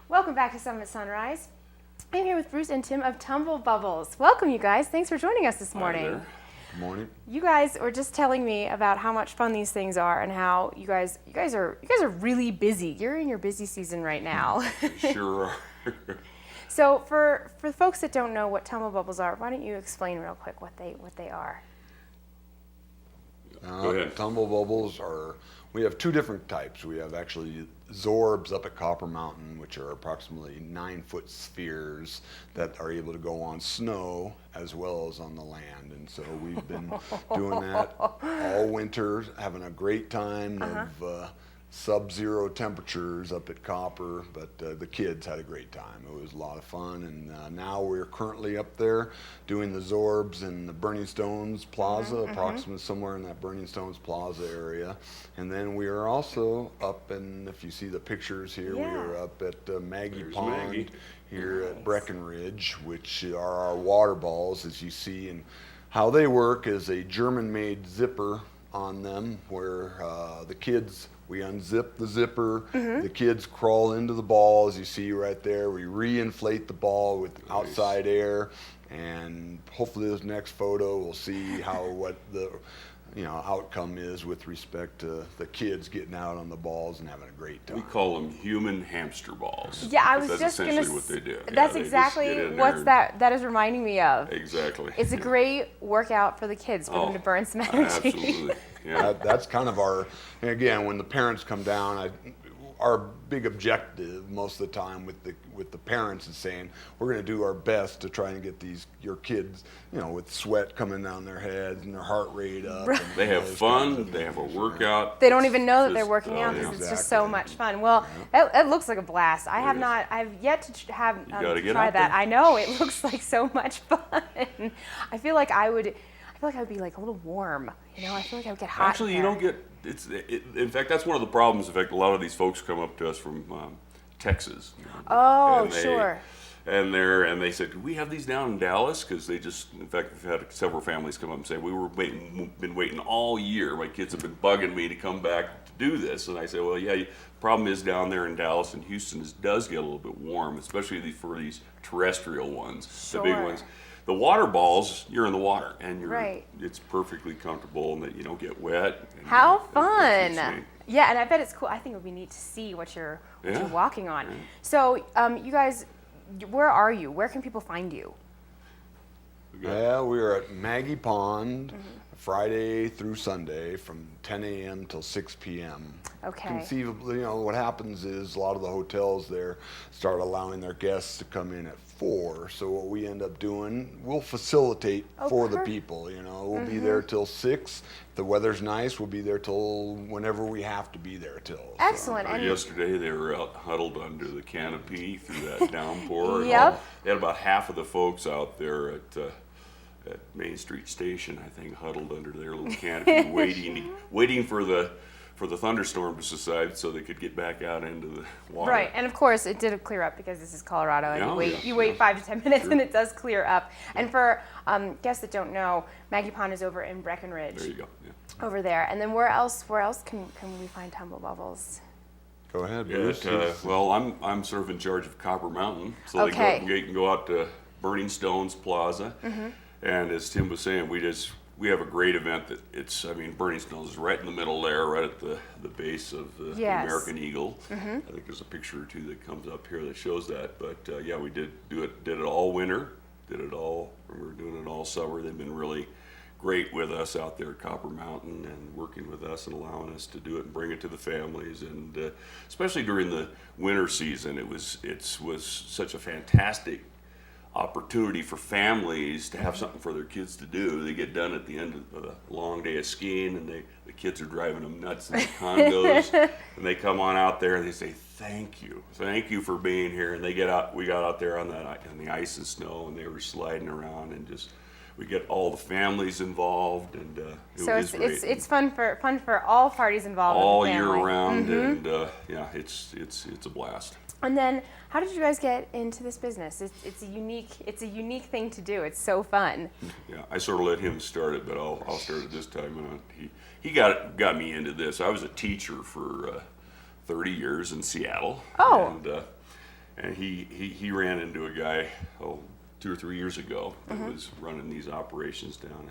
Welcome back to Summit Sunrise. I'm here with Bruce and Tim of Tumble Bubbles. Welcome, you guys. Thanks for joining us this morning. Hi there. Good morning. You guys were just telling me about how much fun these things are and how you guys are really busy. You're in your busy season right now. Sure are. So for folks that don't know what Tumble Bubbles are, why don't you explain real quick what they are? Go ahead. Tumble Bubbles we have two different types. We have actually Zorbs up at Copper Mountain, which are approximately 9-foot spheres that are able to go on snow as well as on the land. And so we've been doing that all winter, having a great time of sub-zero temperatures up at Copper, but the kids had a great time. It was a lot of fun, and now we're currently up there doing the Zorbs in the Burning Stones Plaza, approximately somewhere in that Burning Stones Plaza area. And then we are also up, and if you see the pictures here, we are up at Maggie There's Pond Maggie. here at Breckenridge, which are our water balls, as you see. And how they work is a German-made zipper on them, where we unzip the zipper, the kids crawl into the ball, as you see right there. We re-inflate the ball with outside air, and hopefully this next photo we'll see what the outcome is with respect to the kids getting out on the balls and having a great time. We call them human hamster balls. Yeah, I was That's just essentially gonna. what they do. That's They just exactly get in what's there that is reminding me of. Exactly. It's a great workout for the kids, for them to burn some energy. Absolutely. Yeah. That's kind of and again, when the parents come down, our big objective most of the time with the parents is saying we're going to do our best to try and get your kids, with sweat coming down their heads and their heart rate up. Right. And They have those kinds fun. of They have a things. workout. They don't even know that they're Just- working out yeah. because it's just Exactly. so much fun. Well, that looks like a blast. I have is. not. I've yet to have gotta get try out that. there. I know it looks like so much fun. I feel like I would be like a little warm. I feel like I would get hot. Actually, in you there. don't get. In fact, that's one of the problems. In fact, a lot of these folks come up to us from Texas. Oh, and they- sure. And they said, "Do we have these down in Dallas?" Because they just, in fact, we've had several families come up and say, been waiting all year. My kids have been bugging me to come back to do this." And I said, "Well, yeah. Problem is down there in Dallas and Houston, does get a little bit warm, especially for these terrestrial ones, the big Sure. ones. The water balls, you're in the water, and Right. it's perfectly comfortable, and that you don't get wet. And How it's fun! neat. Yeah, and I bet it's cool. I think it would be neat to see what you're walking on. Yeah. So, you guys, where are you? Where can people find you? We got- Yeah, we are at Maggie Pond Friday through Sunday from 10 a.m. till 6 p.m. Okay. Conceivably, what happens is a lot of the hotels there start allowing their guests to come in at 4. So what we end up doing, we'll facilitate for the people. We'll be there till 6. If the weather's nice, we'll be there till whenever we have to be there till. So. Excellent. And Yesterday they were out huddled under the canopy through that downpour. and Yep. They had about half of the folks out there at Main Street Station, I think, huddled under their little canopy, waiting for the thunderstorm to subside so they could get back out into the water. Right, and of course it did clear up because this is Colorado, and Yeah, you wait 5 to 10 minutes, Sure. and it does clear up. And for guests that don't know, Maggie Pond is over in Breckenridge, There you go. Yeah. over there. And then where else can we find Tumble Bubbles? Go ahead, Yeah, Bruce. well, I'm sort of in charge of Copper Mountain, so Okay. they can go out to Burning Stones Plaza, and as Tim was saying, we have a great event Burning Stones is right in the middle there, right at the base of the Yes. American Eagle. I think there's a picture or two that comes up here that shows that. But yeah, we did it all winter, we're doing it all summer. They've been really great with us out there at Copper Mountain and working with us and allowing us to do it and bring it to the families. And especially during the winter season, it was such a fantastic opportunity for families to have something for their kids to do. They get done at the end of a long day of skiing, and the kids are driving them nuts in the condos, and they come on out there and they say, thank you for being here. And we got out there on the ice and snow, and they were sliding around, and we get all the families involved, and It's fun for all parties involved. all with the year family. round, and yeah, it's a blast. And then, how did you guys get into this business? It's a unique thing to do. It's so fun. Yeah, I sort of let him start it, but I'll start it this time. He got me into this. I was a teacher for 30 years in Seattle. Oh. And and he ran into a guy 2 or 3 years ago that was running these operations down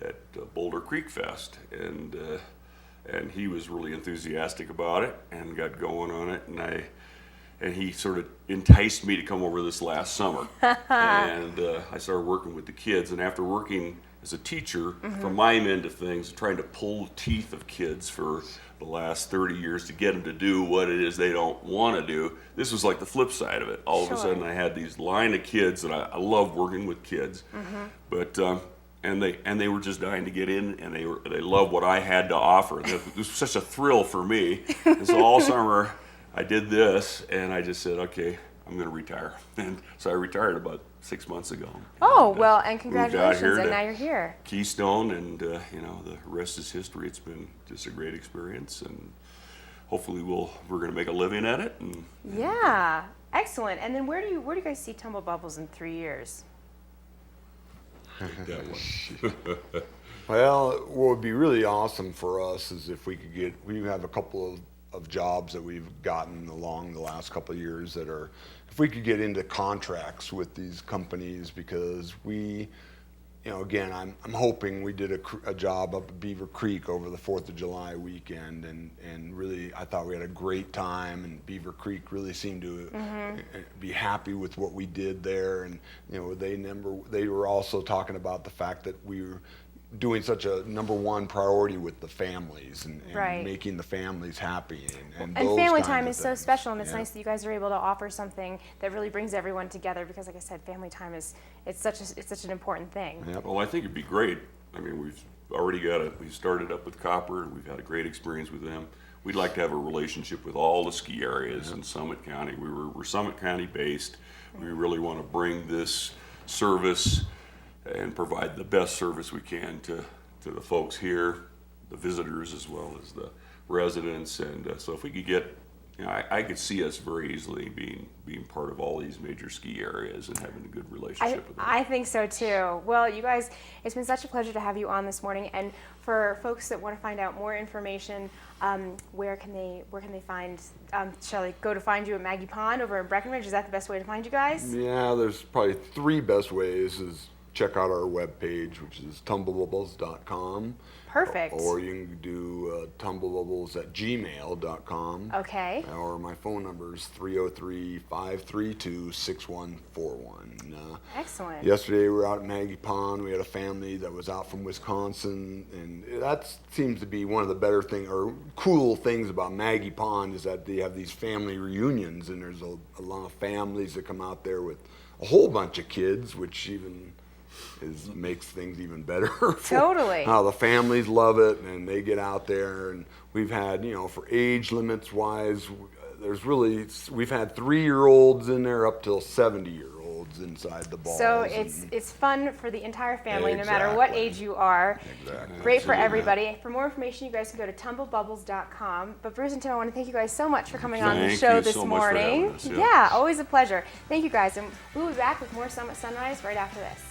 at Boulder Creek Fest, and he was really enthusiastic about it and got going on it, and he sort of enticed me to come over this last summer. And I started working with the kids, and after working as a teacher from my end of things, trying to pull the teeth of kids for the last 30 years to get them to do what it is they don't want to do, this was like the flip side of it. All of a sudden I had these line of kids, and I love working with kids, but and they were just dying to get in, and they loved what I had to offer. It was such a thrill for me. And so all summer I did this, and I just said, okay, I'm going to retire. And so I retired about 6 months ago. Oh, and, well, and moved out congratulations, here and to now you're here. Keystone, and you know, the rest is history. It's been just a great experience, and hopefully we're going to make a living at it. And Yeah, excellent. And then where do you guys see Tumble Bubbles in 3 years? that one. Well, what would be really awesome for us is if we have a couple of jobs that we've gotten along the last couple of years that are, if we could get into contracts with these companies, because again, I'm hoping we did a job up at Beaver Creek over the 4th of July weekend, and really I thought we had a great time, and Beaver Creek really seemed to be happy with what we did there, and they were also talking about the fact that we were doing such a number one priority with the families and Right. making the families happy and And those family kinds time of is so things. special, and it's Yeah. nice that you guys are able to offer something that really brings everyone together, because like I said, family time it's such an important thing. Yep. Well, I think it'd be great. I mean, we've already got it. We started up with Copper, and we've had a great experience with them. We'd like to have a relationship with all the ski areas in Summit County. We're Summit County based. We really want to bring this service and provide the best service we can to the folks here, the visitors, as well as the residents. And so if we could get, I could see us very easily being part of all these major ski areas and having a good relationship with them. I think so too. Well, you guys, it's been such a pleasure to have you on this morning. And for folks that want to find out more information, where can they find? Shall they go to find you at Maggie Pond over in Breckenridge? Is that the best way to find you guys? Yeah, there's probably 3 best ways is check out our webpage, which is tumblebubbles.com. Perfect. Or you can do tumblebubbles@gmail.com. Okay. Or my phone number is 303-532-6141. Excellent. Yesterday we were out at Maggie Pond. We had a family that was out from Wisconsin, and that seems to be one of the better cool things about Maggie Pond is that they have these family reunions, and there's a lot of families that come out there with a whole bunch of kids, which even makes things even better. Totally. How the families love it, and they get out there, and we've had, for age limits wise, we've had 3-year-olds in there up till 70-year-olds inside the balls. So it's fun for the entire family, no matter what Exactly. age you are. Exactly. Great for Absolutely. everybody. For more information, you guys can go to tumblebubbles.com. But Bruce and Tim, I want to thank you guys so much for coming on the Thank show you this so much for having morning. us, yeah. Yeah, always a pleasure. Thank you guys, and we'll be back with more Summit Sunrise right after this.